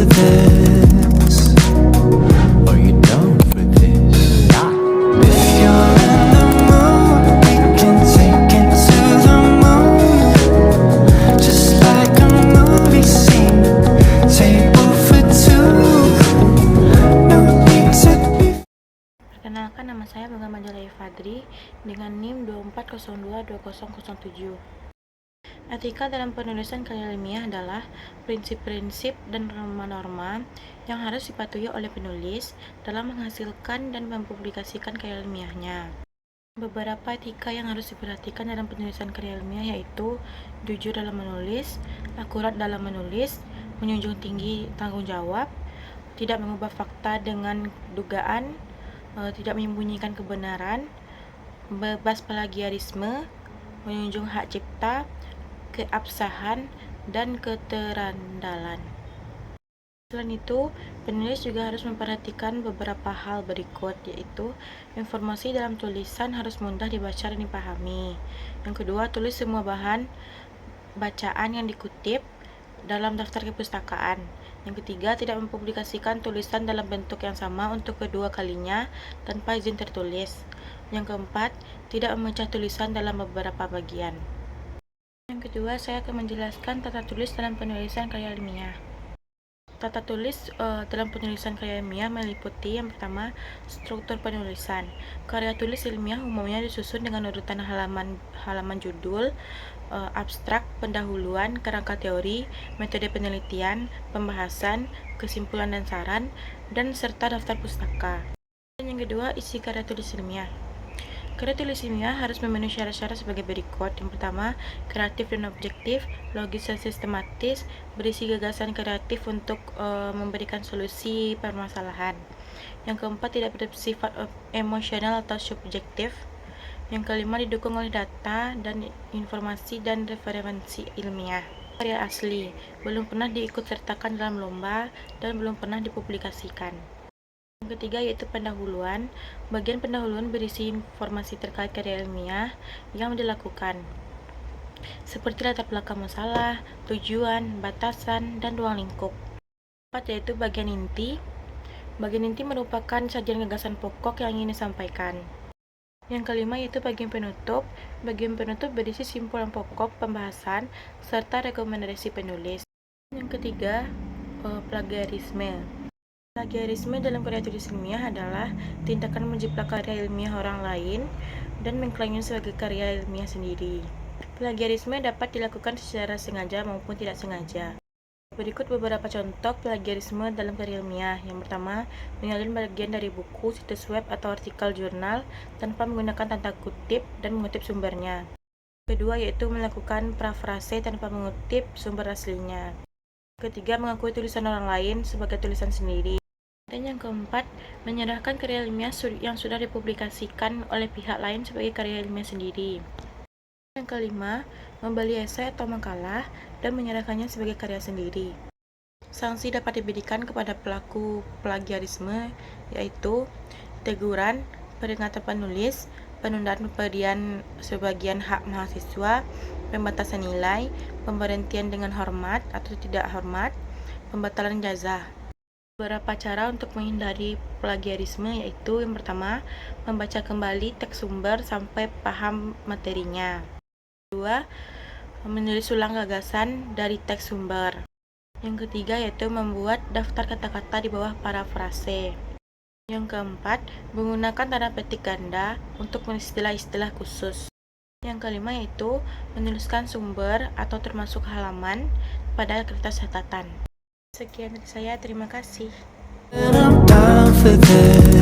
for this? Are you down for this? If you're in the mood, we can take it to the moon. Just like a movie scene, table for two. No need to be. Perkenalkan, nama saya Bangga Majalaya Fadri dengan NIM 24022007. Etika dalam penulisan karya ilmiah adalah prinsip-prinsip dan norma-norma yang harus dipatuhi oleh penulis dalam menghasilkan dan mempublikasikan karya ilmiahnya. Beberapa etika yang harus diperhatikan dalam penulisan karya ilmiah yaitu jujur dalam menulis, akurat dalam menulis, menjunjung tinggi tanggung jawab, tidak mengubah fakta dengan dugaan, tidak menyembunyikan kebenaran, bebas plagiarisme, menjunjung hak cipta, keabsahan, dan keterandalan. Selain itu, penulis juga harus memperhatikan beberapa hal berikut, yaitu informasi dalam tulisan harus mudah dibaca dan dipahami. Yang kedua, tulis semua bahan bacaan yang dikutip dalam daftar kepustakaan. Yang ketiga, tidak mempublikasikan tulisan dalam bentuk yang sama untuk kedua kalinya tanpa izin tertulis. Yang keempat, tidak memecah tulisan dalam beberapa bagian. Yang kedua, saya akan menjelaskan tata tulis dalam penulisan karya ilmiah. Tata tulis dalam penulisan karya ilmiah meliputi yang pertama, struktur penulisan. Karya tulis ilmiah umumnya disusun dengan urutan halaman judul, abstrak, pendahuluan, kerangka teori, metode penelitian, pembahasan, kesimpulan dan saran, dan serta daftar pustaka. Dan yang kedua, isi karya tulis ilmiah. Karya tulis ilmiah harus memenuhi syarat-syarat sebagai berikut. Yang pertama, kreatif dan objektif, logis dan sistematis, berisi gagasan kreatif untuk memberikan solusi permasalahan. Yang keempat, tidak bersifat emosional atau subjektif. Yang kelima, didukung oleh data dan informasi dan referensi ilmiah. Karya asli, belum pernah diikut sertakan dalam lomba dan belum pernah dipublikasikan. Yang ketiga yaitu pendahuluan. Bagian pendahuluan berisi informasi terkait karya ilmiah yang dilakukan, seperti latar belakang masalah, tujuan, batasan, dan ruang lingkup. Keempat yaitu bagian inti. Bagian inti merupakan sajian gagasan pokok yang ingin disampaikan. Yang kelima yaitu bagian penutup. Bagian penutup berisi simpulan pokok pembahasan serta rekomendasi penulis. Yang ketiga, plagiarisme. Plagiarisme dalam karya tulis ilmiah adalah tindakan menjiplak karya ilmiah orang lain dan mengklaimnya sebagai karya ilmiah sendiri. Plagiarisme dapat dilakukan secara sengaja maupun tidak sengaja. Berikut beberapa contoh plagiarisme dalam karya ilmiah. Yang pertama, mengambil bagian dari buku, situs web, atau artikel jurnal tanpa menggunakan tanda kutip dan mengutip sumbernya. Kedua, yaitu melakukan parafrase tanpa mengutip sumber aslinya. Ketiga, mengakui tulisan orang lain sebagai tulisan sendiri. Dan yang keempat, menyerahkan karya ilmiah yang sudah dipublikasikan oleh pihak lain sebagai karya ilmiah sendiri. Yang kelima, membeli esai atau makalah dan menyerahkannya sebagai karya sendiri. Sanksi dapat diberikan kepada pelaku plagiarisme yaitu teguran, peringatan penulis, penundaan pemberian sebagian hak mahasiswa, pembatasan nilai, pemberhentian dengan hormat atau tidak hormat, pembatalan ijazah. Beberapa cara untuk menghindari plagiarisme yaitu yang pertama, membaca kembali teks sumber sampai paham materinya. Kedua, menulis ulang gagasan dari teks sumber. Yang ketiga yaitu membuat daftar kata-kata di bawah parafrase. Yang keempat, menggunakan tanda petik ganda untuk istilah-istilah khusus. Yang kelima yaitu menuliskan sumber atau termasuk halaman pada kertas catatan. Sekian dari saya, terima kasih. And I'm down for this.